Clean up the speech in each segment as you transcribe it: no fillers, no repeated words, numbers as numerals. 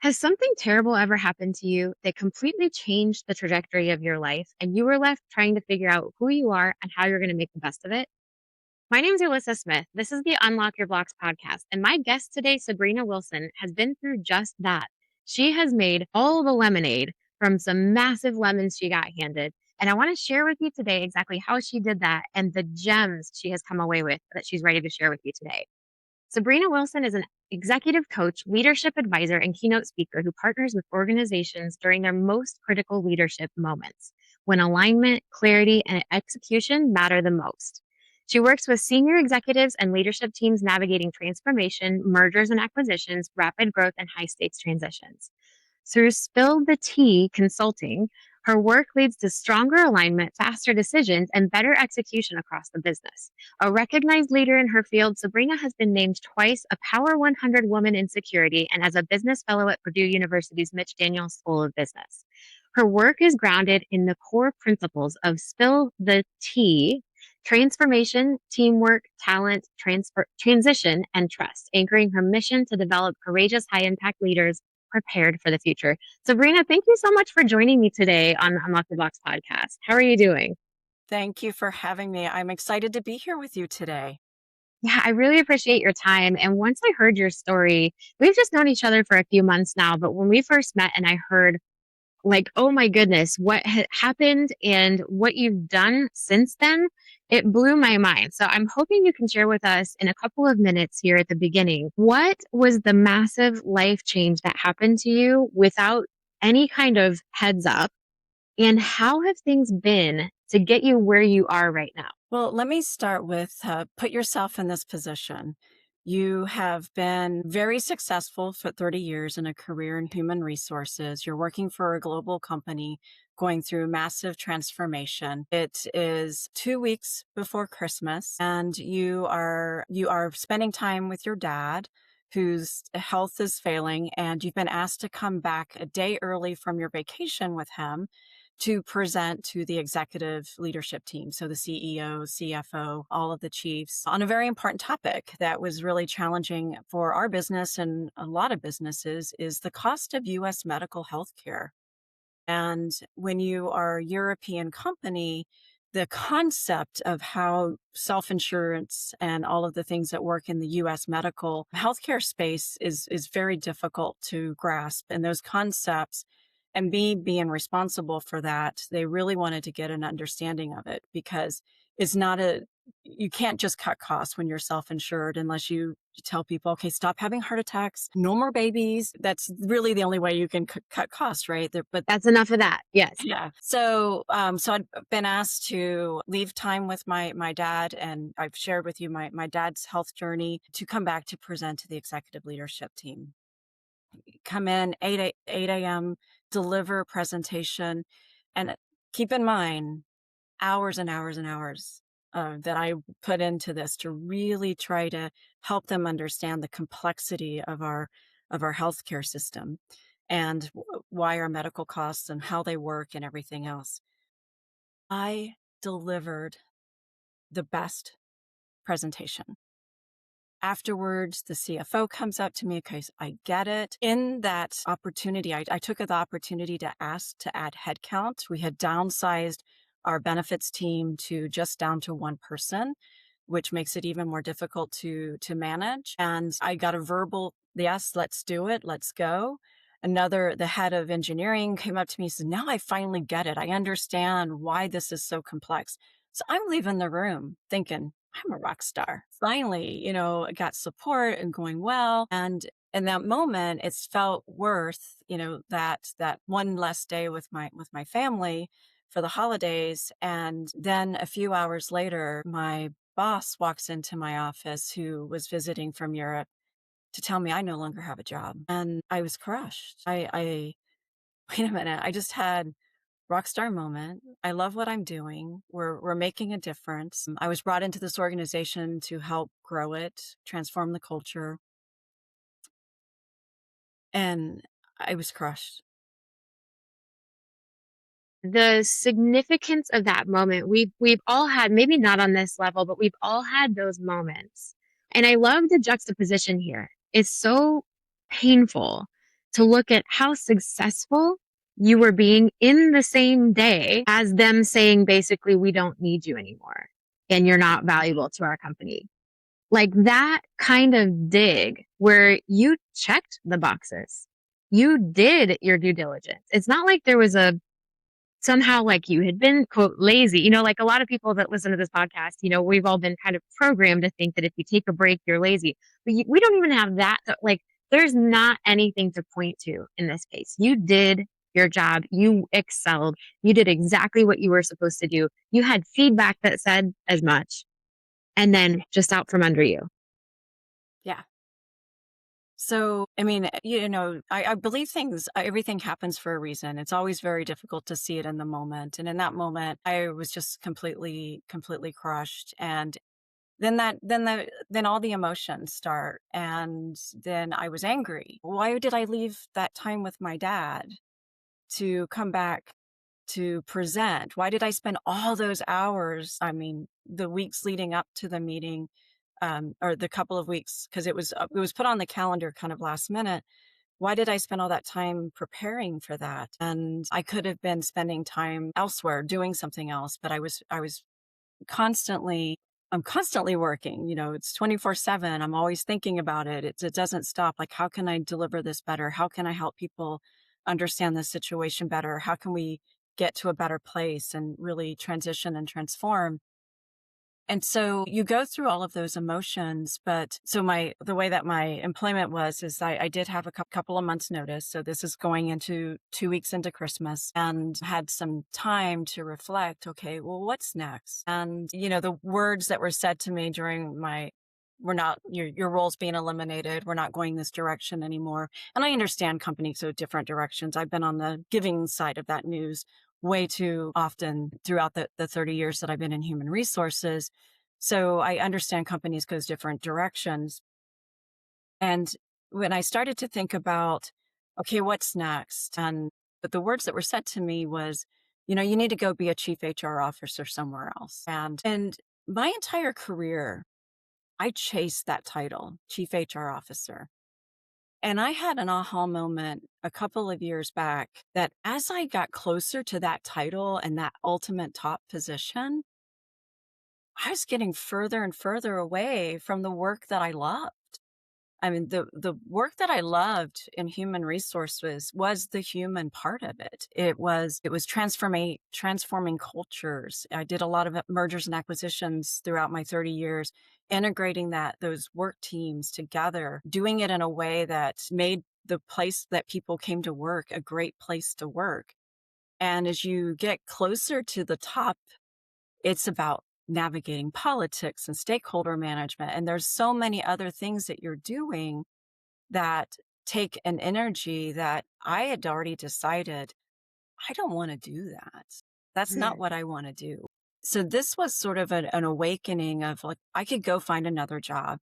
Has something terrible ever happened to you that completely changed the trajectory of your life and you were left trying to figure out who you are and how you're going to make the best of it? My name is Elyssa Smith. This is the Unlock Your Blocks podcast. And my guest today, Sabrina Wilson, has been through just that. She has made all the lemonade from some massive lemons she got handed. And I want to share with you today exactly how she did that and the gems she has come away with that she's ready to share with you today. Sabrina Wilson is an executive coach, leadership advisor, and keynote speaker who partners with organizations during their most critical leadership moments when alignment, clarity, and execution matter the most. She works with senior executives and leadership teams navigating transformation, mergers and acquisitions, rapid growth, and high stakes transitions. Through Spill the Tea Consulting, her work leads to stronger alignment, faster decisions, and better execution across the business. A recognized leader in her field, Sabrina has been named twice a Power 100 Woman in Security and as a business fellow at Purdue University's Mitch Daniels School of Business. Her work is grounded in the core principles of Spill the Tea, transformation, teamwork, talent, transition, and trust, anchoring her mission to develop courageous, high impact leaders prepared for the future. Sabrina, thank you so much for joining me today on the Unlock the Box podcast. How are you doing? Thank you for having me. I'm excited to be here with you today. Yeah, I really appreciate your time. And once I heard your story, we've just known each other for a few months now, but when we first met and I heard like, oh my goodness, what happened and what you've done since then, it blew my mind. So I'm hoping you can share with us in a couple of minutes here at the beginning. What was the massive life change that happened to you without any kind of heads up? And how have things been to get you where you are right now? Well, let me start with put yourself in this position. You have been very successful for 30 years in a career in human resources. You're working for a global company going through massive transformation. It is 2 weeks before Christmas and you are spending time with your dad whose health is failing, and you've been asked to come back a day early from your vacation with him to present to the executive leadership team. So the CEO, CFO, all of the chiefs on a very important topic that was really challenging for our business and a lot of businesses is the cost of US medical health care. And when you are a European company, the concept of how self-insurance and all of the things that work in the US medical healthcare space is very difficult to grasp. And those concepts and me being responsible for that, they really wanted to get an understanding of it because it's not you can't just cut costs when you're self-insured unless you tell people, okay, stop having heart attacks, no more babies. That's really the only way you can cut costs, right? But That's enough of that. Yes. yeah. So I'd been asked to leave time with my dad, and I've shared with you my dad's health journey to come back to present to the executive leadership team. Come in 8 a.m., deliver a presentation, and keep in mind hours and hours and hours that I put into this to really try to help them understand the complexity of our healthcare system and why our medical costs and how they work and everything else. I delivered the best presentation. Afterwards, the CFO comes up to me because I get it. In that opportunity, I took the opportunity to ask to add headcount. We had downsized our benefits team to just down to one person, which makes it even more difficult to manage. And I got a verbal, yes, let's do it, let's go. The head of engineering came up to me and said, now I finally get it. I understand why this is so complex. So I'm leaving the room thinking, I'm a rock star. Finally, I got support and going well. And in that moment, it's felt worth, that one less day with my family for the holidays. And then a few hours later, my boss walks into my office who was visiting from Europe to tell me I no longer have a job. And I was crushed. I wait a minute, I just had rock star moment. I love what I'm doing. We're making a difference. I was brought into this organization to help grow it, transform the culture, and I was crushed. The significance of that moment, we've all had, maybe not on this level, but we've all had those moments. And I love the juxtaposition here. It's so painful to look at how successful you were being in the same day as them saying, basically, we don't need you anymore and you're not valuable to our company. Like that kind of dig where you checked the boxes. You did your due diligence. It's not like there was a somehow like you had been quote lazy. Like a lot of people that listen to this podcast, we've all been kind of programmed to think that if you take a break, you're lazy. But we don't even have that. Like there's not anything to point to in this case. You did your job. You excelled. You did exactly what you were supposed to do. You had feedback that said as much and then just out from under you. Yeah. So, I mean, I believe everything happens for a reason. It's always very difficult to see it in the moment. And in that moment, I was just completely crushed. And then all the emotions start. And then I was angry. Why did I leave that time with my dad to come back to present? Why did I spend all those hours? I mean, the weeks leading up to the meeting, or the couple of weeks, because it was put on the calendar kind of last minute. Why did I spend all that time preparing for that? And I could have been spending time elsewhere doing something else, but I was constantly I'm constantly working. It's 24/7. I'm always thinking about it. It doesn't stop. Like, how can I deliver this better? How can I help people understand the situation better? How can we get to a better place and really transition and transform? And so you go through all of those emotions, but so the way that my employment was is I did have a couple of months notice. So this is going into 2 weeks into Christmas, and had some time to reflect. Okay, well, what's next? And, the words that were said to me during we're not, your role's being eliminated. We're not going this direction anymore. And I understand companies go different directions. I've been on the giving side of that news way too often throughout the 30 years that I've been in human resources. So I understand companies goes different directions. And when I started to think about, okay, what's next? But the words that were said to me was, you need to go be a chief HR officer somewhere else. And my entire career, I chased that title, chief HR officer. And I had an aha moment a couple of years back that as I got closer to that title and that ultimate top position, I was getting further and further away from the work that I love. I mean, the work that I loved in human resources was the human part of it. It was transforming cultures. I did a lot of mergers and acquisitions throughout my 30 years, integrating those work teams together, doing it in a way that made the place that people came to work a great place to work. And as you get closer to the top, it's about navigating politics and stakeholder management. And there's so many other things that you're doing that take an energy that I had already decided I don't want to do that. That's not what I want to do. So this was sort of an awakening of like, I could go find another job.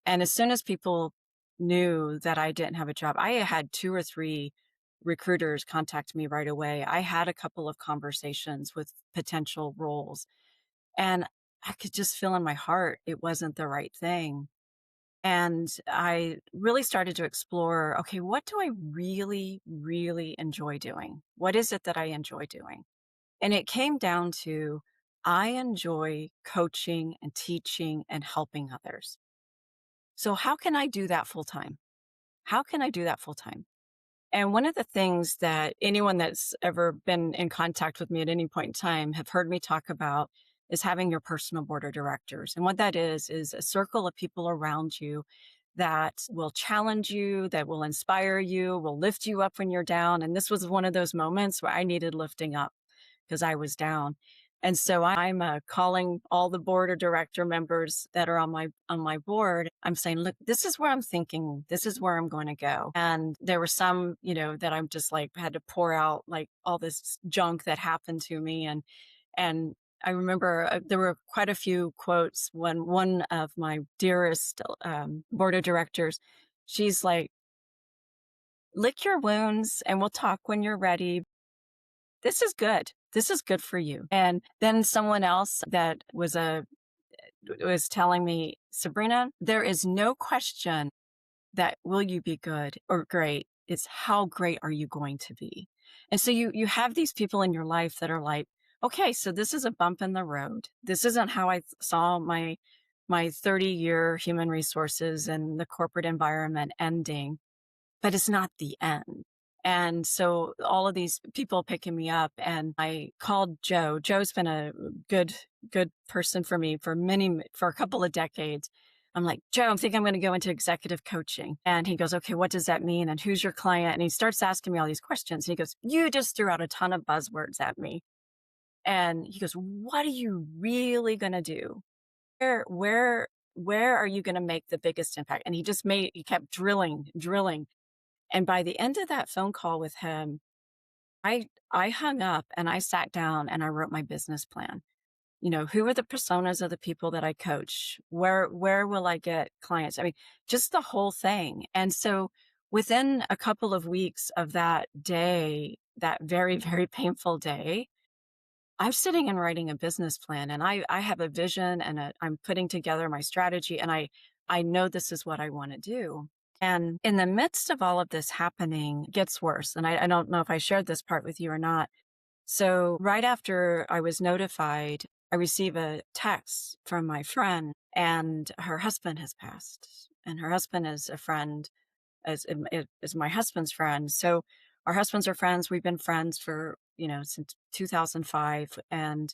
And as soon as people knew that I didn't have a job, I had 2 or 3 recruiters contact me right away. I had a couple of conversations with potential roles, and I could just feel in my heart it wasn't the right thing. And I really started to explore, okay, what do I really, really enjoy doing? What is it that I enjoy doing? And it came down to I enjoy coaching and teaching and helping others. So, how can I do that full time? How can I do that full time? And one of the things that anyone that's ever been in contact with me at any point in time have heard me talk about is having your personal board of directors. And what that is a circle of people around you that will challenge you, that will inspire you, will lift you up when you're down. And this was one of those moments where I needed lifting up because I was down. And so I'm calling all the board or director members that are on my board. I'm saying, look, this is where I'm thinking. This is where I'm going to go. And there were some, that I'm just like had to pour out like all this junk that happened to me. And I remember there were quite a few quotes when one of my dearest board of directors, she's like, lick your wounds and we'll talk when you're ready. This is good. This is good for you. And then someone else that was telling me, Sabrina, there is no question that will you be good or great. It's how great are you going to be? And so you have these people in your life that are like, okay, so this is a bump in the road. This isn't how I saw my 30-year human resources and the corporate environment ending, but it's not the end. And so all of these people picking me up, and I called Joe. Joe's been a good person for me for a couple of decades. I'm like, Joe, I think I'm going to go into executive coaching. And he goes, okay, what does that mean? And who's your client? And he starts asking me all these questions. And he goes, you just threw out a ton of buzzwords at me. And he goes, what are you really going to do? Where are you going to make the biggest impact? And he kept drilling. And by the end of that phone call with him, I hung up and I sat down and I wrote my business plan. Who are the personas of the people that I coach? Where will I get clients? I mean, just the whole thing. And so within a couple of weeks of that day, that very, very painful day, I'm sitting and writing a business plan, and I have a vision, and I'm putting together my strategy, and I know this is what I want to do. And in the midst of all of this happening, it gets worse. And I don't know if I shared this part with you or not. So right after I was notified, I receive a text from my friend, and her husband has passed. And her husband is a friend, is my husband's friend. So our husbands are friends. We've been friends for, since 2005, and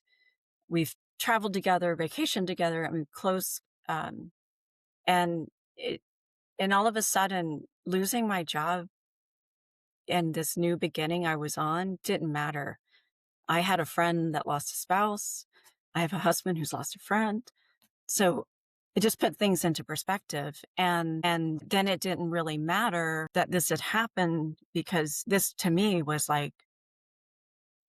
we've traveled together, vacationed together. I mean, close. And it, and all of a sudden, losing my job and this new beginning I was on didn't matter. I had a friend that lost a spouse. I have a husband who's lost a friend. So it just put things into perspective. And then it didn't really matter that this had happened, because this to me was like,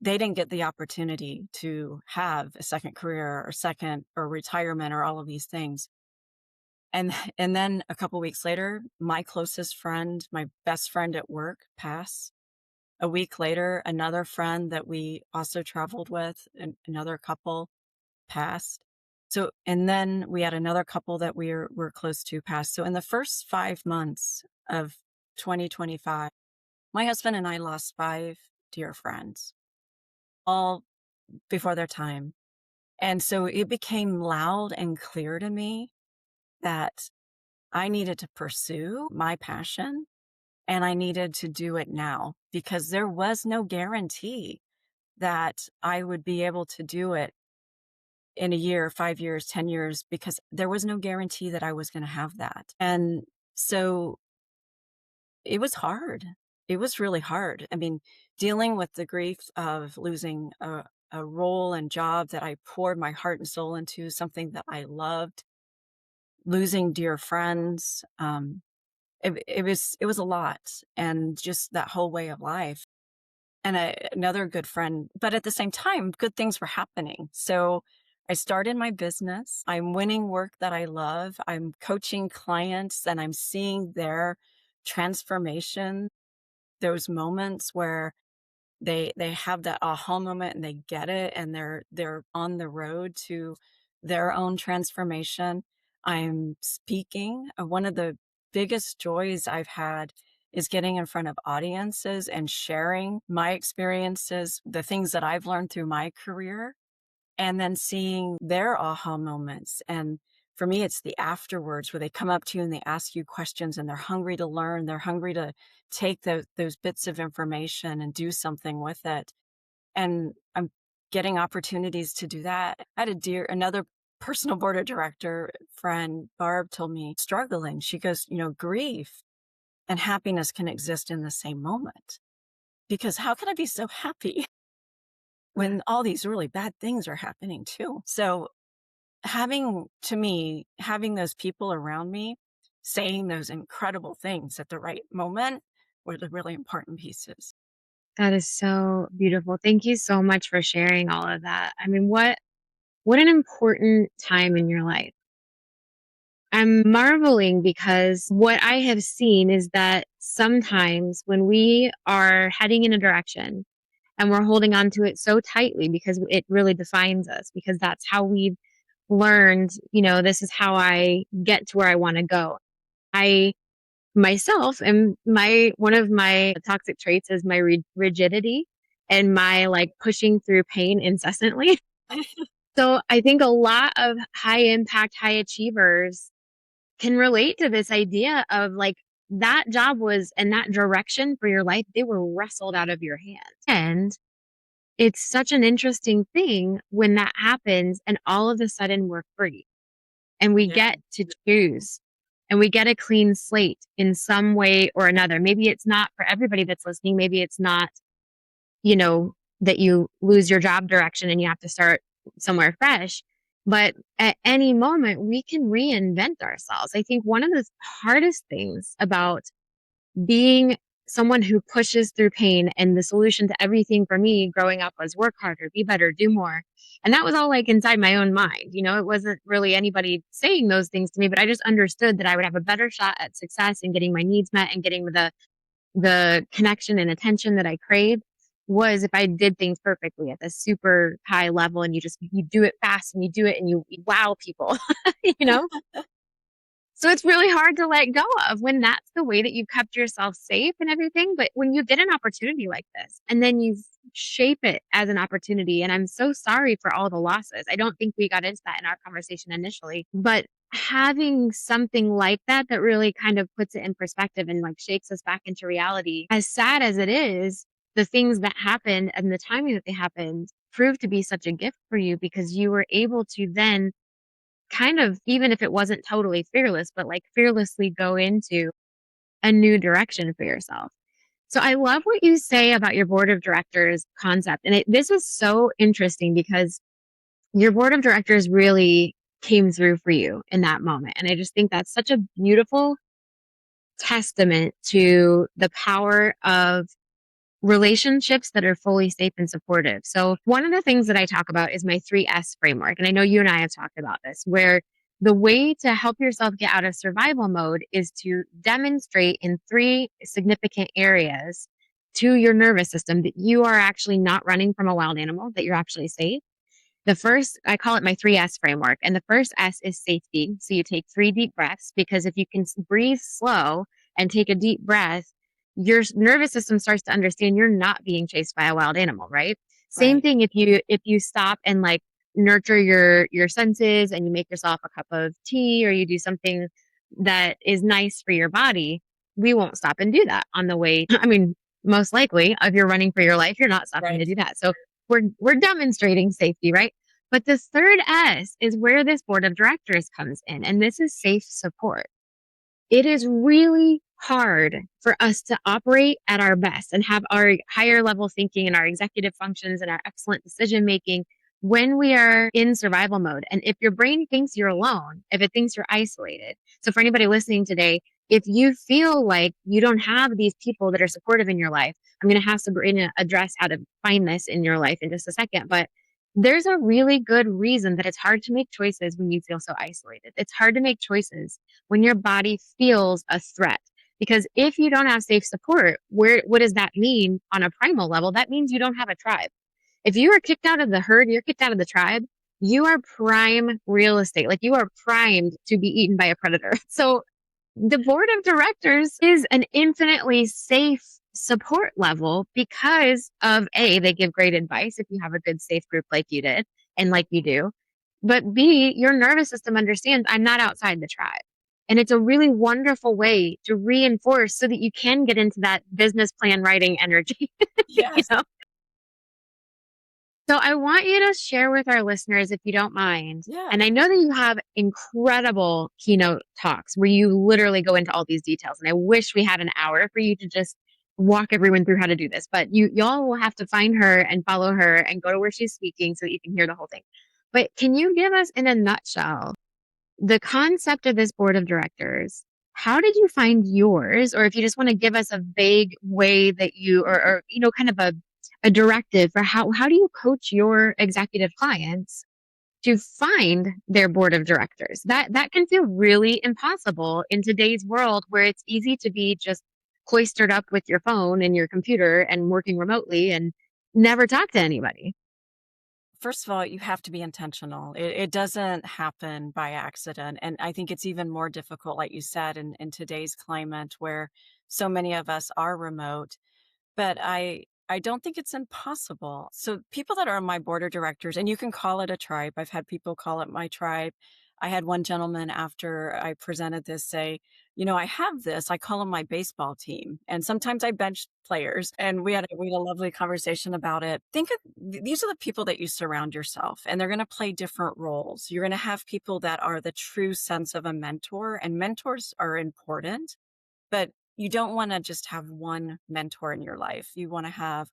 they didn't get the opportunity to have a second career or second or retirement or all of these things. And then a couple weeks later, my closest friend, my best friend at work, passed. A week later, another friend that we also traveled with, another couple, passed. So, and then we had another couple that we're close to pass. So in the first 5 months of 2025, my husband and I lost five dear friends, all before their time. And so it became loud and clear to me that I needed to pursue my passion, and I needed to do it now, because there was no guarantee that I would be able to do it in a year, 5 years, 10 years, because there was no guarantee that I was going to have that. And so it was hard. It was really hard. I mean, dealing with the grief of losing a role and job that I poured my heart and soul into, something that I loved, losing dear friends. It was a lot, and just that whole way of life. And another good friend, but at the same time, good things were happening. So I started my business. I'm winning work that I love. I'm coaching clients, and I'm seeing their transformation, those moments where they have that aha moment and they get it, and they're on the road to their own transformation. I'm speaking. One of the biggest joys I've had is getting in front of audiences and sharing my experiences, the things that I've learned through my career, and then seeing their aha moments. And for me, it's the afterwards, where they come up to you and they ask you questions, and they're hungry to learn. They're hungry to take those bits of information and do something with it. And I'm getting opportunities to do that. I had another personal board of director friend, Barb, told me, struggling. She goes, grief and happiness can exist in the same moment, because how can I be so happy when all these really bad things are happening too? So having those people around me saying those incredible things at the right moment were the really important pieces. That is so beautiful. Thank you so much for sharing all of that. I mean, what an important time in your life. I'm marveling because what I have seen is that sometimes when we are heading in a direction and we're holding on to it so tightly because it really defines us, because that's how we've learned, this is how I get to where I want to go. I myself, and one of my toxic traits is my rigidity and my like pushing through pain incessantly. So I think a lot of high impact, high achievers can relate to this idea of like that job was and that direction for your life, they were wrestled out of your hands. And it's such an interesting thing when that happens and all of a sudden we're free and we Yeah. get to choose and we get a clean slate in some way or another. Maybe it's not for everybody that's listening. Maybe it's not, you know, that you lose your job direction and you have to start somewhere fresh. But at any moment, we can reinvent ourselves. I think one of the hardest things about being someone who pushes through pain, and the solution to everything for me growing up was work harder, be better, do more. And that was all like inside my own mind. You know, it wasn't really anybody saying those things to me, but I just understood that I would have a better shot at success and getting my needs met and getting the connection and attention that I craved was if I did things perfectly at the super high level and you do it fast and you do it and you wow people, you know? So it's really hard to let go of when that's the way that you've kept yourself safe and everything. But when you get an opportunity like this and then you shape it as an opportunity, and I'm so sorry for all the losses. I don't think we got into that in our conversation initially, but having something like that that really kind of puts it in perspective and like shakes us back into reality, as sad as it is, the things that happened and the timing that they happened proved to be such a gift for you because you were able to then kind of, even if it wasn't totally fearless, but like fearlessly go into a new direction for yourself. So I love what you say about your board of directors concept. And this is so interesting because your board of directors really came through for you in that moment. And I just think that's such a beautiful testament to the power of relationships that are fully safe and supportive. So one of the things that I talk about is my 3S framework. And I know you and I have talked about this, where the way to help yourself get out of survival mode is to demonstrate in three significant areas to your nervous system that you are actually not running from a wild animal, that you're actually safe. The first, I call it my 3S framework. And the first S is safety. So you take 3 deep breaths because if you can breathe slow and take a deep breath, your nervous system starts to understand you're not being chased by a wild animal, right? Same Right. thing if you stop and like nurture your senses and you make yourself a cup of tea or you do something that is nice for your body, we won't stop and do that on the way. I mean, most likely, if you're running for your life, you're not stopping to Right. do that. So we're demonstrating safety, right? But the third S is where this board of directors comes in, and this is safe support. It is really hard for us to operate at our best and have our higher level thinking and our executive functions and our excellent decision making when we are in survival mode. And if your brain thinks you're alone, if it thinks you're isolated. So for anybody listening today, if you feel like you don't have these people that are supportive in your life, I'm going to have Sabrina address how to find this in your life in just a second. But there's a really good reason that it's hard to make choices when you feel so isolated. It's hard to make choices when your body feels a threat. Because if you don't have safe support, what does that mean on a primal level? That means you don't have a tribe. If you are kicked out of the herd, you're kicked out of the tribe, you are prime real estate. Like you are primed to be eaten by a predator. So the board of directors is an infinitely safe support level because of A, they give great advice if you have a good safe group like you did and like you do. But B, your nervous system understands I'm not outside the tribe. And it's a really wonderful way to reinforce so that you can get into that business plan writing energy, you Yes. know? So I want you to share with our listeners, if you don't mind. Yeah. And I know that you have incredible keynote talks where you literally go into all these details. And I wish we had an hour for you to just walk everyone through how to do this. But y'all will have to find her and follow her and go to where she's speaking so that you can hear the whole thing. But can you give us in a nutshell the concept of this board of directors? How did you find yours? Or if you just want to give us a vague way that you, or you know, kind of a directive for how do you coach your executive clients to find their board of directors? That can feel really impossible in today's world where it's easy to be just cloistered up with your phone and your computer and working remotely and never talk to anybody. First of all, you have to be intentional. It doesn't happen by accident. And I think it's even more difficult, like you said, in today's climate where so many of us are remote. But I don't think it's impossible. So people that are on my board of directors, and you can call it a tribe. I've had people call it my tribe. I had one gentleman after I presented this say, I have this. I call them my baseball team. And sometimes I bench players. And we had a lovely conversation about it. Think of these are the people that you surround yourself, and they're going to play different roles. You're going to have people that are the true sense of a mentor, and mentors are important, but you don't wanna just have one mentor in your life. You wanna have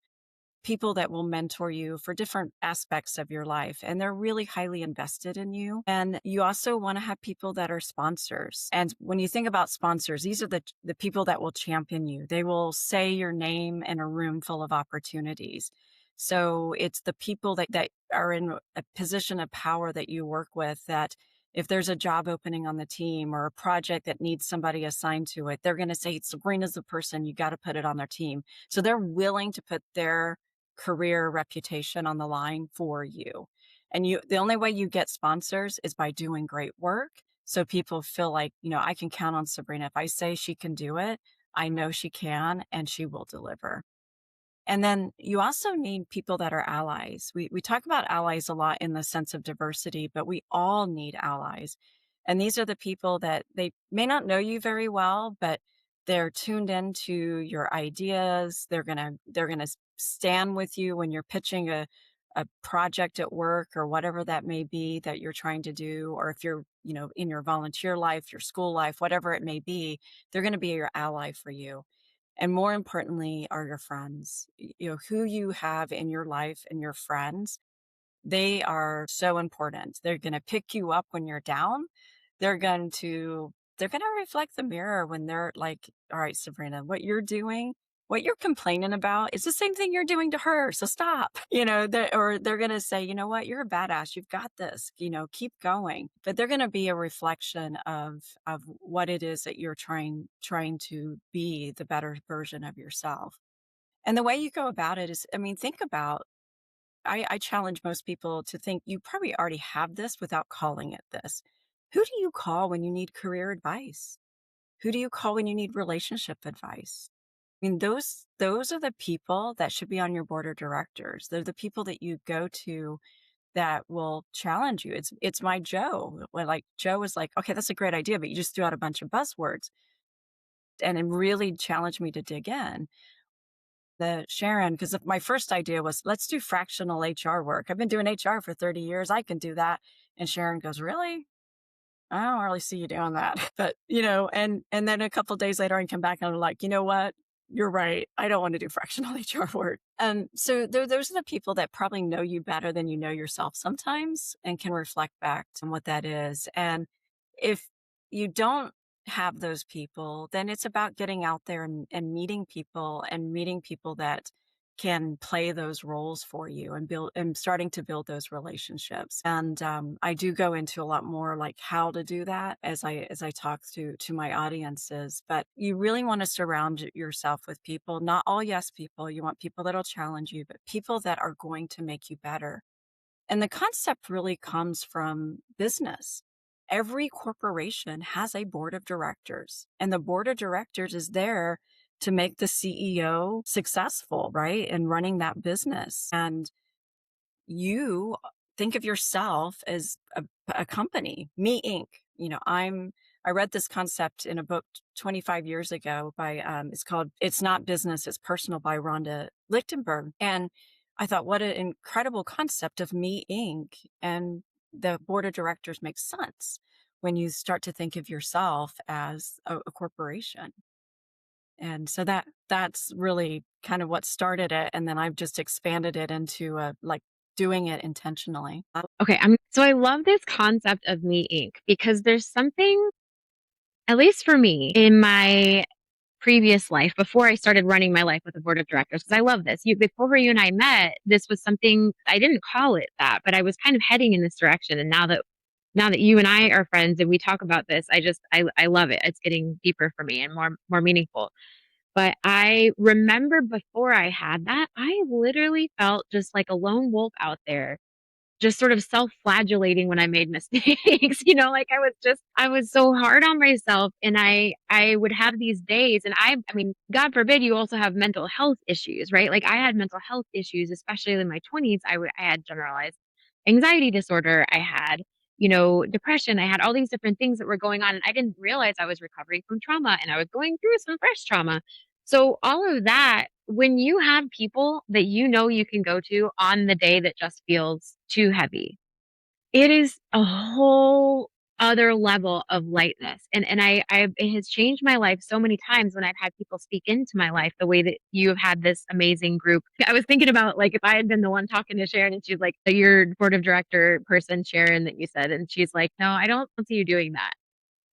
people that will mentor you for different aspects of your life, and they're really highly invested in you. And you also wanna have people that are sponsors. And when you think about sponsors, these are the people that will champion you. They will say your name in a room full of opportunities. So it's the people that are in a position of power that you work with that if there's a job opening on the team or a project that needs somebody assigned to it, they're going to say, Sabrina's the person, you got to put it on their team. So they're willing to put their career reputation on the line for you. And the only way you get sponsors is by doing great work. So people feel like, I can count on Sabrina. If I say she can do it, I know she can and she will deliver. And then you also need people that are allies. We talk about allies a lot in the sense of diversity, but we all need allies. And these are the people that they may not know you very well, but they're tuned into your ideas. They're gonna stand with you when you're pitching a project at work or whatever that may be that you're trying to do, or if you're, in your volunteer life, your school life, whatever it may be, they're going to be your ally for you. And more importantly are your friends. Who you have in your life and your friends, they are so important. They're going to pick you up when you're down. They're going to reflect the mirror when they're like, all right, Sabrina, what you're doing, what you're complaining about is the same thing you're doing to her. So stop, or they're going to say, you know what, you're a badass. You've got this, keep going. But they're going to be a reflection of what it is that you're trying to be the better version of yourself. And the way you go about it is, I mean, think about I challenge most people to think you probably already have this without calling it this. Who do you call when you need career advice? Who do you call when you need relationship advice? I mean, those are the people that should be on your board of directors. They're the people that you go to that will challenge you. It's my Joe. When like Joe was like, okay, that's a great idea, but you just threw out a bunch of buzzwords and it really challenged me to dig in. The Sharon, because my first idea was let's do fractional HR work. I've been doing HR for 30 years. I can do that. And Sharon goes, really? I don't really see you doing that. But, and then a couple of days later, I come back and I'm like, you know what? You're right. I don't want to do fractional HR work. And so those are the people that probably know you better than you know yourself sometimes and can reflect back on what that is. And if you don't have those people, then it's about getting out there and meeting people that can play those roles for you and build and starting to build those relationships. And I do go into a lot more like how to do that as I talk to my audiences. But you really want to surround yourself with people, not all yes people. You want people that'll challenge you, but people that are going to make you better. And the concept really comes from business. Every corporation has a board of directors, and the board of directors is there to make the CEO successful, right? And running that business. And you think of yourself as a company, Me Inc. I read this concept in a book 25 years ago by it's called It's Not Business, It's Personal by Rhonda Lichtenberg. And I thought, what an incredible concept of Me Inc. And the board of directors makes sense when you start to think of yourself as a corporation. And so that's really kind of what started it, and then I've just expanded it into, like, doing it intentionally. Okay, so I love this concept of Me Inc. because there's something, at least for me, in my previous life before I started running my life with a board of directors, because I love this. Before you and I met, this was something I didn't call it that, but I was kind of heading in this direction. And now that you and I are friends and we talk about this, I love it. It's getting deeper for me and more meaningful. But I remember before I had that, I literally felt just like a lone wolf out there just sort of self-flagellating when I made mistakes, like I was so hard on myself, and I would have these days, and I mean, God forbid you also have mental health issues, right? Like I had mental health issues, especially in my 20s. I had generalized anxiety disorder. I had, depression. I had all these different things that were going on, and I didn't realize I was recovering from trauma, and I was going through some fresh trauma. So all of that, when you have people that you can go to on the day that just feels too heavy, it is a whole other level of lightness. And I it has changed my life so many times when I've had people speak into my life the way that you have had this amazing group. I was thinking about like if I had been the one talking to Sharon and she's like, your board of director person, Sharon, that you said, and she's like, no, I don't see you doing that.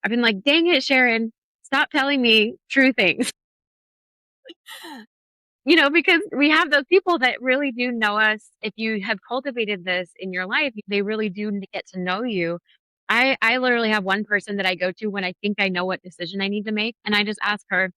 I've been like, dang it, Sharon, stop telling me true things. Because we have those people that really do know us. If you have cultivated this in your life, they really do get to know you. I literally have one person that I go to when I think I know what decision I need to make, and I just ask her,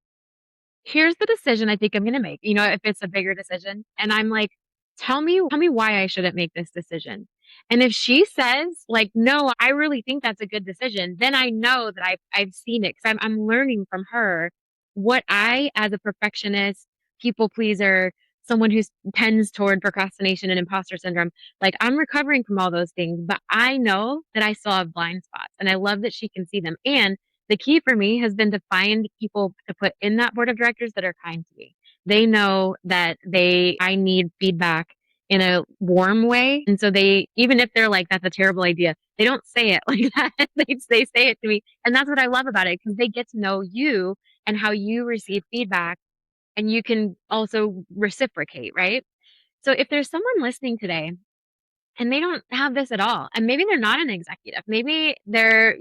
here's the decision I think I'm gonna make, if it's a bigger decision. And I'm like, tell me why I shouldn't make this decision. And if she says, like, no, I really think that's a good decision, then I know that I've seen it because I'm learning from her what I, as a perfectionist, people pleaser, someone who tends toward procrastination and imposter syndrome, like I'm recovering from all those things, but I know that I still have blind spots, and I love that she can see them. And the key for me has been to find people to put in that board of directors that are kind to me. They know that I need feedback in a warm way. And so even if they're like, that's a terrible idea, they don't say it like that. They say it to me. And that's what I love about it because they get to know you and how you receive feedback, and you can also reciprocate, right? So if there's someone listening today and they don't have this at all, and maybe they're not an executive, maybe they're,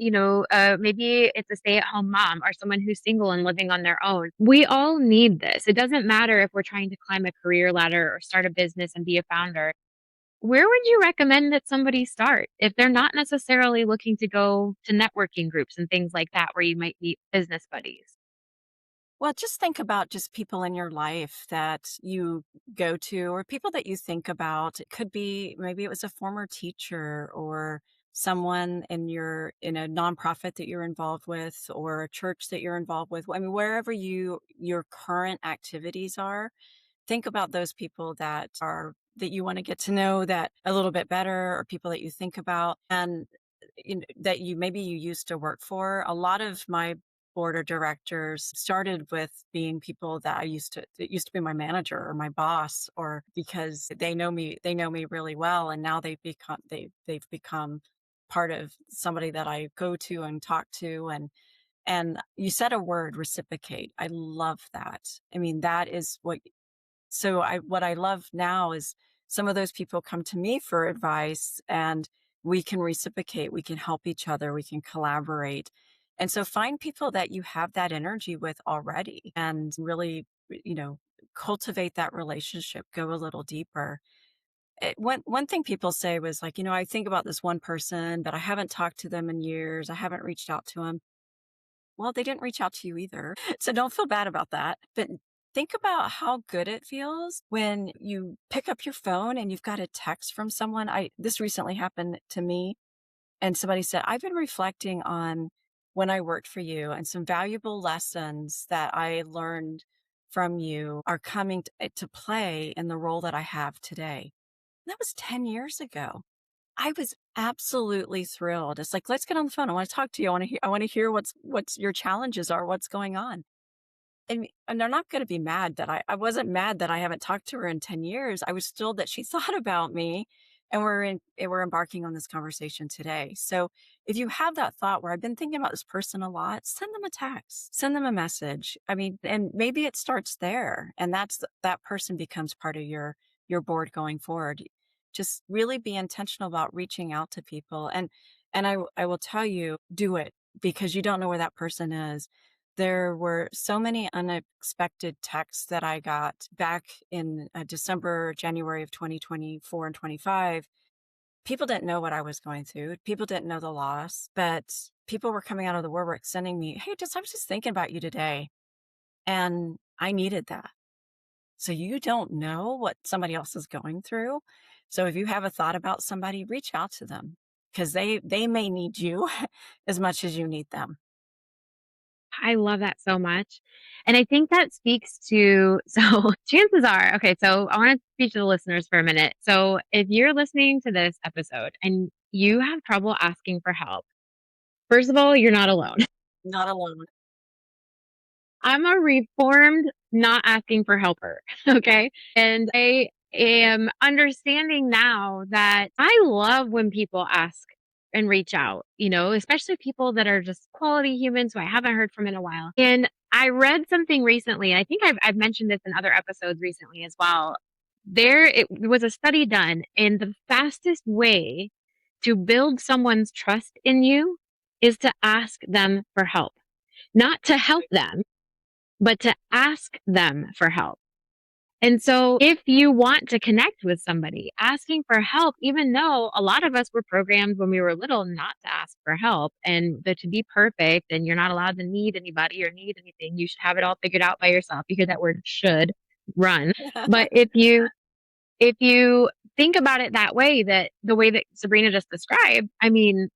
maybe it's a stay-at-home mom or someone who's single and living on their own. We all need this. It doesn't matter if we're trying to climb a career ladder or start a business and be a founder. Where would you recommend that somebody start if they're not necessarily looking to go to networking groups and things like that where you might meet business buddies? Well, just think about just people in your life that you go to or people that you think about. It could be maybe it was a former teacher or someone in a nonprofit that you're involved with or a church that you're involved with. I mean, wherever your current activities are, think about those people that you want to get to know that a little bit better, or people that you think about and that you used to work for. A lot of my board of directors started with being people that used to be my manager or my boss, or because they know me really well, and now they've become part of somebody that I go to and talk to. And you said a word, reciprocate. I love that. I mean, that is what I love now is some of those people come to me for advice, and we can reciprocate, we can help each other, we can collaborate. And so find people that you have that energy with already and really, you know, cultivate that relationship, go a little deeper. One thing people say was like, I think about this one person, but I haven't talked to them in years. I haven't reached out to them. Well, they didn't reach out to you either. So don't feel bad about that. But think about how good it feels when you pick up your phone and you've got a text from someone. This recently happened to me, and somebody said, "I've been reflecting on when I worked for you, and some valuable lessons that I learned from you are coming to play in the role that I have today." And that was 10 years ago. I was absolutely thrilled. It's like, "Let's get on the phone. I wanna talk to you. I wanna hear what's your challenges are, what's going on." And they're not gonna be mad that I wasn't mad that I haven't talked to her in 10 years. I was thrilled that she thought about me, and we're embarking on this conversation today. So, if you have that thought where I've been thinking about this person a lot, send them a text, send them a message. I mean, and maybe it starts there, and that person becomes part of your board going forward. Just really be intentional about reaching out to people, and I will tell you, do it because you don't know where that person is. There were so many unexpected texts that I got back in December, January of 2024 and 25. People didn't know what I was going through. People didn't know the loss, but people were coming out of the woodwork sending me, "Hey, I was just thinking about you today." And I needed that. So you don't know what somebody else is going through. So if you have a thought about somebody, reach out to them because they may need you as much as you need them. I love that so much. And I think that speaks to so chances are okay, so I wanna speak to the listeners for a minute. So if you're listening to this episode and you have trouble asking for help, first of all, you're not alone. Not alone. I'm a reformed not asking for helper, okay? And I am understanding now that I love when people ask and reach out, especially people that are just quality humans who I haven't heard from in a while. And I read something recently, and I think I've mentioned this in other episodes recently as well. It was a study done, and the fastest way to build someone's trust in you is to ask them for help, not to help them but to ask them for help. And so if you want to connect with somebody, asking for help, even though a lot of us were programmed when we were little not to ask for help and that to be perfect and you're not allowed to need anybody or need anything, you should have it all figured out by yourself. You hear that word should run. But if you think about it that way, that the way that Sabrina just described, I mean,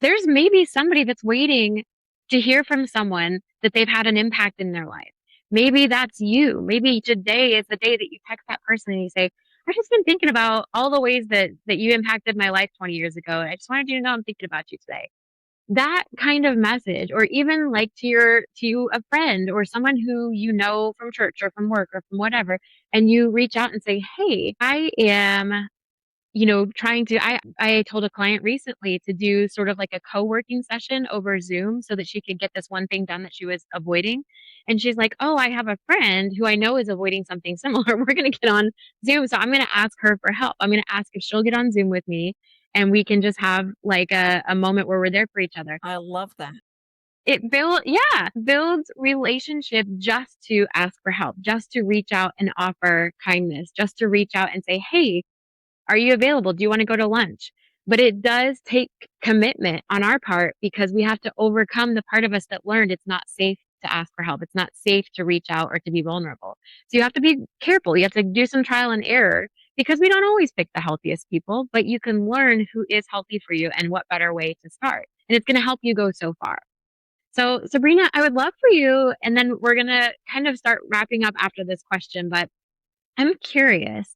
there's maybe somebody that's waiting to hear from someone that they've had an impact in their life. Maybe that's you. Maybe today is the day that you text that person and you say, I've just been thinking about all the ways that you impacted my life 20 years ago. And I just wanted you to know I'm thinking about you today. That kind of message, or even like to a friend or someone who you know from church or from work or from whatever, and you reach out and say, hey, I am trying to I told a client recently to do sort of like a co-working session over Zoom so that she could get this one thing done that she was avoiding. And she's like, "Oh, I have a friend who I know is avoiding something similar. We're going to get on Zoom, so I'm going to ask her for help. I'm going to ask if she'll get on Zoom with me and we can just have like a moment where we're there for each other." I love that. Builds relationship just to ask for help, just to reach out and offer kindness, just to reach out and say, "Hey, are you available? Do you want to go to lunch?" But it does take commitment on our part because we have to overcome the part of us that learned it's not safe to ask for help. It's not safe to reach out or to be vulnerable. So you have to be careful. You have to do some trial and error because we don't always pick the healthiest people, but you can learn who is healthy for you and what better way to start. And it's going to help you go so far. So, Sabrina, I would love for you, and then we're going to kind of start wrapping up after this question, but I'm curious,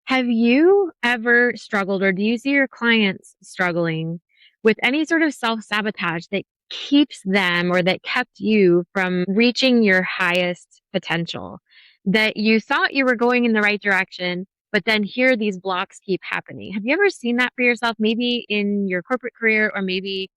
have you ever struggled, or do you see your clients struggling with any sort of self sabotage that keeps them or that kept you from reaching your highest potential? That you thought you were going in the right direction, but then here these blocks keep happening. Have you ever seen that for yourself, maybe in your corporate career or maybe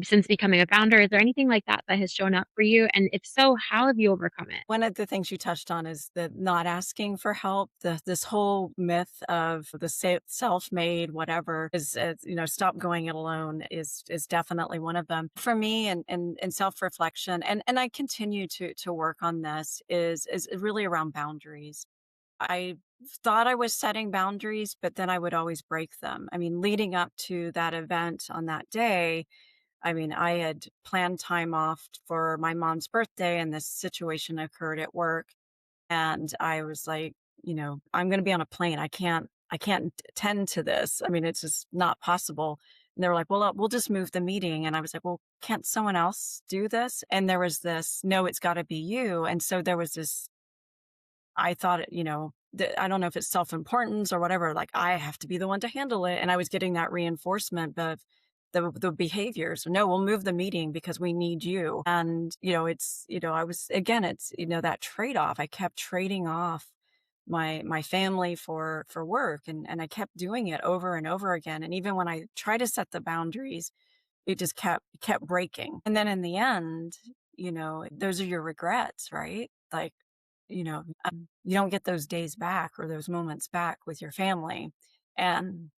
since becoming a founder? Is there anything like that that has shown up for you? And if so, how have you overcome it? One of the things you touched on is the not asking for help. This whole myth of the self-made whatever stop going it alone is definitely one of them for me. And self-reflection, and I continue to work on this is really around boundaries. I thought I was setting boundaries, but then I would always break them. I mean, leading up to that event on that day, I mean, I had planned time off for my mom's birthday, and this situation occurred at work. And I was like, I'm going to be on a plane. I can't tend to this. I mean, it's just not possible. And they were like, well, we'll just move the meeting. And I was like, well, can't someone else do this? And there was this, no, it's got to be you. And so there was this, I thought, I don't know if it's self importance or whatever, like I have to be the one to handle it. And I was getting that reinforcement of the behaviors. No, we'll move the meeting because we need you. And, I was, again, it's, that trade off. I kept trading off my family for work. And I kept doing it over and over again. And even when I try to set the boundaries, it just kept breaking. And then in the end, those are your regrets, right? Like, you don't get those days back or those moments back with your family. And,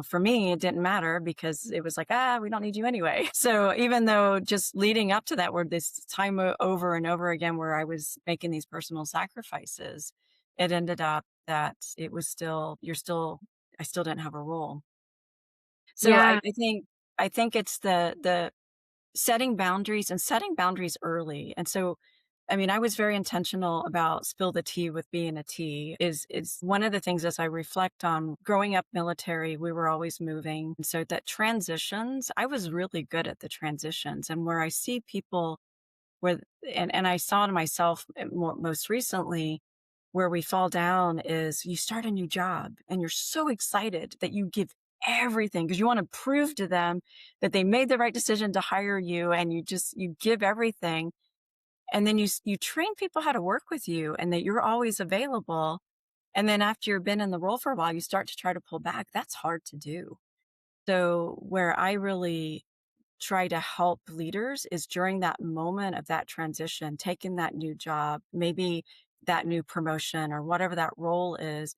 for me, it didn't matter because it was like, we don't need you anyway. So even though just leading up to that, where this time over and over again, where I was making these personal sacrifices, it ended up that it was still, I still didn't have a role. So Yeah. I think it's the setting boundaries and setting boundaries early. And so I mean, I was very intentional about spill the tea with being a T is one of the things as I reflect on growing up military, we were always moving. And so that transitions, I was really good at the transitions. And where I see people where and I saw it myself most recently where we fall down is you start a new job and you're so excited that you give everything because you want to prove to them that they made the right decision to hire you and you give everything and then you train people how to work with you and that you're always available. And then after you've been in the role for a while, you start to try to pull back. That's hard to do. So where I really try to help leaders is during that moment of that transition, taking that new job, maybe that new promotion or whatever that role is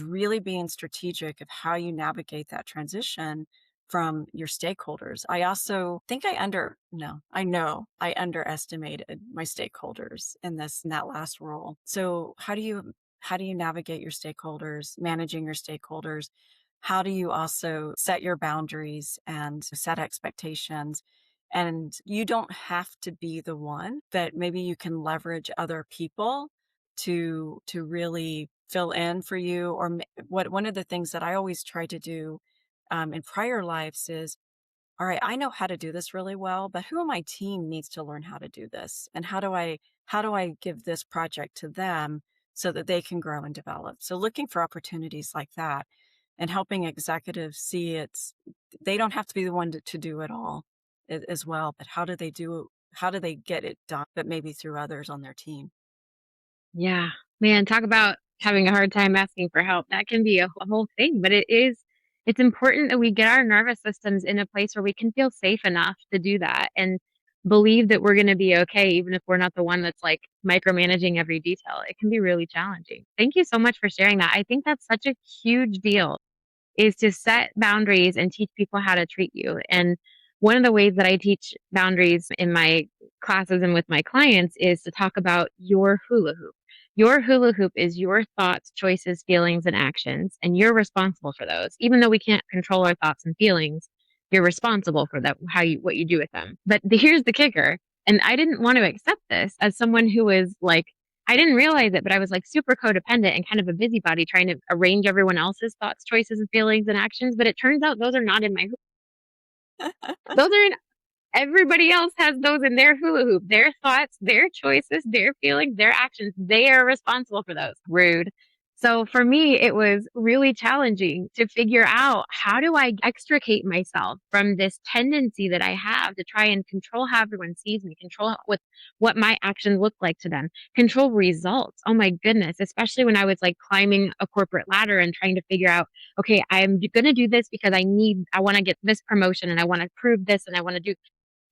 really being strategic of how you navigate that transition from your stakeholders. I also think I know I underestimated my stakeholders in that last role. So how do you navigate your stakeholders, managing your stakeholders? How do you also set your boundaries and set expectations? And you don't have to be the one, but maybe you can leverage other people to really fill in for you. Or what one of the things that I always try to do in prior lives is, all right, I know how to do this really well, but who on my team needs to learn how to do this? And how do I give this project to them so that they can grow and develop? So looking for opportunities like that and helping executives see they don't have to be the one to do it all as well, but how do they get it done, but maybe through others on their team? Yeah. Man, talk about having a hard time asking for help. That can be a whole thing, but it's important that we get our nervous systems in a place where we can feel safe enough to do that and believe that we're going to be okay, even if we're not the one that's like micromanaging every detail. It can be really challenging. Thank you so much for sharing that. I think that's such a huge deal is to set boundaries and teach people how to treat you. And one of the ways that I teach boundaries in my classes and with my clients is to talk about your hula hoop. Your hula hoop is your thoughts, choices, feelings, and actions, and you're responsible for those. Even though we can't control our thoughts and feelings, you're responsible for that, what you do with them. But here's the kicker. And I didn't want to accept this as someone who was like I didn't realize it, but I was like super codependent and kind of a busybody trying to arrange everyone else's thoughts, choices, and feelings and actions. But it turns out those are not in my, those are in everybody else has those in their hula hoop. Their thoughts, their choices, their feelings, their actions. They are responsible for those. Rude. So for me, it was really challenging to figure out how do I extricate myself from this tendency that I have to try and control how everyone sees me, control what my actions look like to them, control results. Oh my goodness, especially when I was like climbing a corporate ladder and trying to figure out, okay, I'm going to do this because I want to get this promotion and I want to prove this and I want to do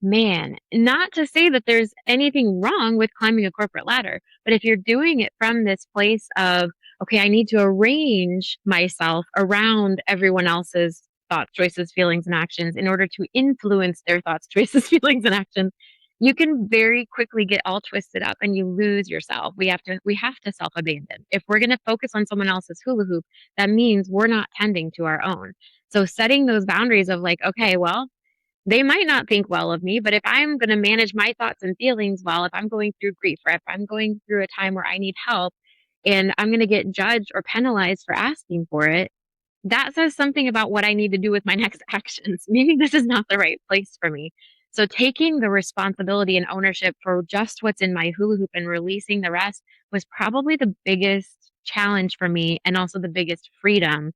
Man, not to say that there's anything wrong with climbing a corporate ladder, but if you're doing it from this place of, okay, I need to arrange myself around everyone else's thoughts, choices, feelings, and actions in order to influence their thoughts, choices, feelings, and actions, you can very quickly get all twisted up and you lose yourself. We have to self-abandon. If we're going to focus on someone else's hula hoop, that means we're not tending to our own. So setting those boundaries of like, okay, well, they might not think well of me, but if I'm going to manage my thoughts and feelings well, if I'm going through grief or if I'm going through a time where I need help and I'm going to get judged or penalized for asking for it, that says something about what I need to do with my next actions. Maybe this is not the right place for me. So taking the responsibility and ownership for just what's in my hula hoop and releasing the rest was probably the biggest challenge for me and also the biggest freedom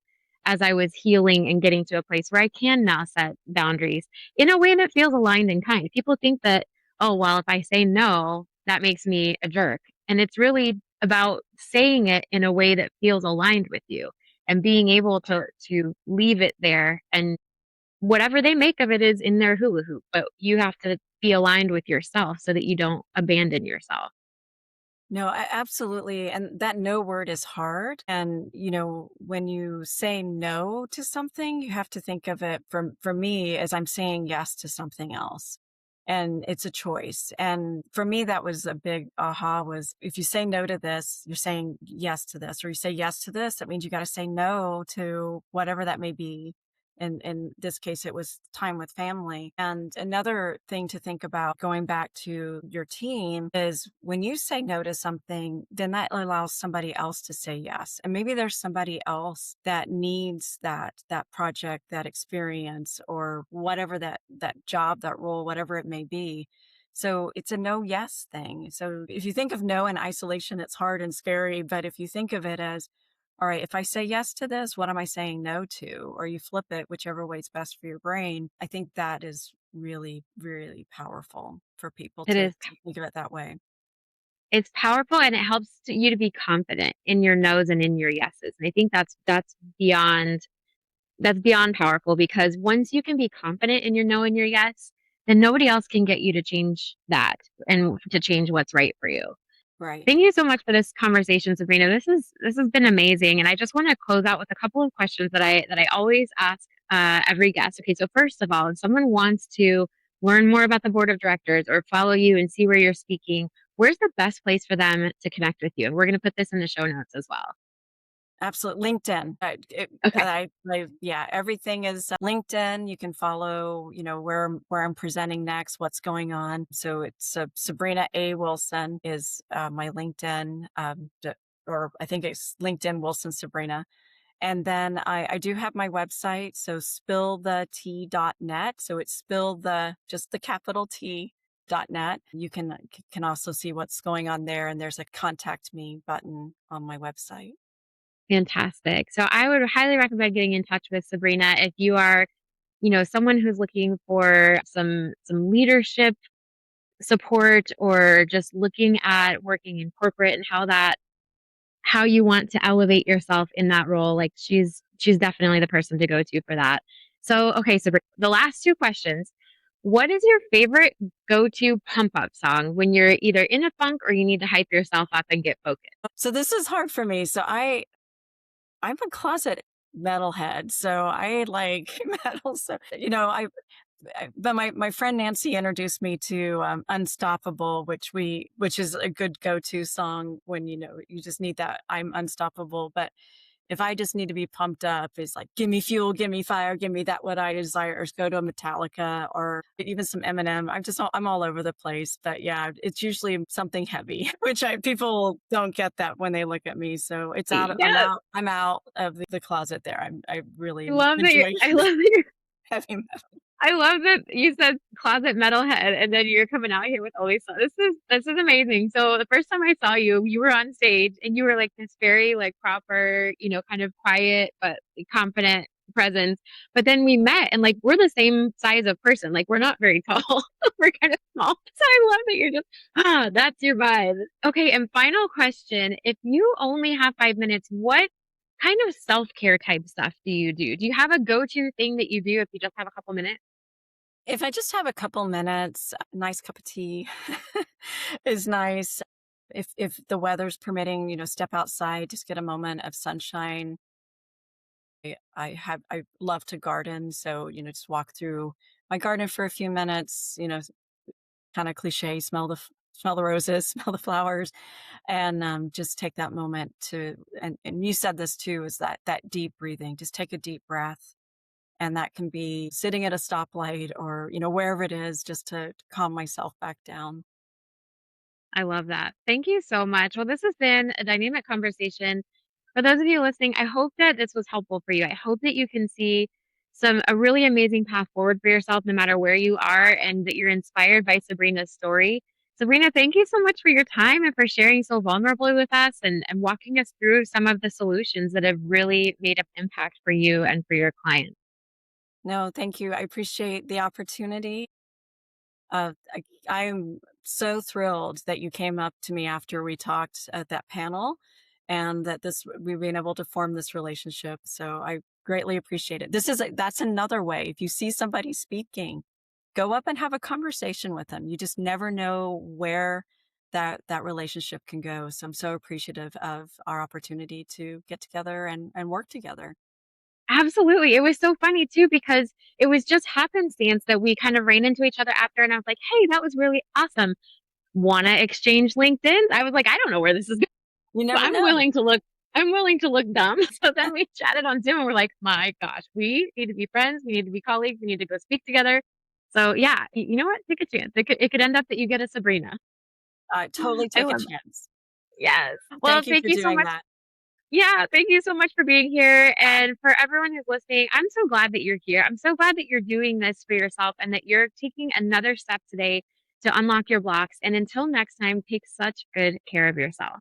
as I was healing and getting to a place where I can now set boundaries in a way that feels aligned and kind. People think that, oh, well, if I say no, that makes me a jerk. And it's really about saying it in a way that feels aligned with you and being able to leave it there and whatever they make of it is in their hula hoop, but you have to be aligned with yourself so that you don't abandon yourself. No, absolutely. And that no word is hard. And, when you say no to something, you have to think of it for me as I'm saying yes to something else. And it's a choice. And for me, that was a big aha was if you say no to this, you're saying yes to this, or you say yes to this, that means you got to say no to whatever that may be. In this case, it was time with family. And another thing to think about, going back to your team, is when you say no to something, then that allows somebody else to say yes. And maybe there's somebody else that needs that project, that experience, or whatever, that job, that role, whatever it may be. So it's a no yes thing. So if you think of no in isolation, it's hard and scary. But if you think of it as, all right, if I say yes to this, what am I saying no to? Or you flip it, whichever way is best for your brain. I think that is really, really powerful for people It is. to think of it that way. It's powerful and it helps you to be confident in your no's and in your yeses. And I think that's beyond powerful because once you can be confident in your no and your yes, then nobody else can get you to change that and to change what's right for you. Right. Thank you so much for this conversation, Sabrina. This has been amazing, and I just want to close out with a couple of questions that I always ask every guest. Okay, so first of all, if someone wants to learn more about the board of directors or follow you and see where you're speaking, where's the best place for them to connect with you? And we're going to put this in the show notes as well. Absolutely. LinkedIn. Okay, Yeah, everything is LinkedIn. You can follow, where I'm presenting next, what's going on. So it's Sabrina A. Wilson is my LinkedIn, or I think it's LinkedIn Wilson Sabrina. And then I do have my website, so spillthetea.net. So it's just the capital T.net. You can also see what's going on there, and there's a contact me button on my website. fantastic. So I would highly recommend getting in touch with Sabrina if you are, someone who's looking for some leadership support or just looking at working in corporate and how you want to elevate yourself in that role. Like she's definitely the person to go to for that. So okay, so the last two questions. What is your favorite go-to pump up song when you're either in a funk or you need to hype yourself up and get focused? So this is hard for me. So I'm a closet metalhead, so I like metal. So but my friend Nancy introduced me to Unstoppable, which is a good go-to song when you just need that I'm unstoppable. But if I just need to be pumped up, it's like give me fuel, give me fire, give me that what I desire, or go to a Metallica or even some Eminem. I'm all over the place. But yeah, it's usually something heavy, which people don't get that when they look at me. So it's out. Yes, I'm out of the closet there. I really I love that. enjoy I love that. heavy metal. I love that you said closet metalhead and then you're coming out here with Elyssa. This is amazing. So the first time I saw you, you were on stage and you were like this very like proper, kind of quiet but confident presence. But then we met and like we're the same size of person. Like we're not very tall. We're kind of small. So I love that you're just that's your vibe. Okay, and final question. If you only have 5 minutes, what kind of self-care type stuff do you do? Do you have a go-to thing that you do if you just have a couple minutes? If I just have a couple minutes, a nice cup of tea is nice. If the weather's permitting, step outside, just get a moment of sunshine. I love to garden, so just walk through my garden for a few minutes. Kind of cliche, smell the roses, smell the flowers, and just take that moment to. And you said this too, is that deep breathing. Just take a deep breath, and that can be sitting at a stoplight or wherever it is, just to calm myself back down. I love that. Thank you so much. Well, this has been a dynamic conversation. For those of you listening, I hope that this was helpful for you. I hope that you can see a really amazing path forward for yourself no matter where you are and that you're inspired by Sabrina's story. Sabrina, thank you so much for your time and for sharing so vulnerably with us and walking us through some of the solutions that have really made an impact for you and for your clients. No, thank you. I appreciate the opportunity. I'm so thrilled that you came up to me after we talked at that panel, and that we've been able to form this relationship. So I greatly appreciate it. That's another way. If you see somebody speaking, go up and have a conversation with them. You just never know where that relationship can go. So I'm so appreciative of our opportunity to get together and work together. Absolutely. It was so funny too because it was just happenstance that we kind of ran into each other after, and I was like, "Hey, that was really awesome. Want to exchange LinkedIn?" I was like, "I don't know where this is going, You but never I'm know. willing to look." I'm willing to look dumb. So then we chatted on Zoom and we're like, my gosh, we need to be friends. We need to be colleagues. We need to go speak together. So yeah, you know what? Take a chance. It could end up that you get a Sabrina. Totally I take a love that. chance. Yes. Well, Thank you thank for you so doing much. that. Yeah, thank you so much for being here. And for everyone who's listening, I'm so glad that you're here. I'm so glad that you're doing this for yourself and that you're taking another step today to unlock your blocks. And until next time, take such good care of yourself.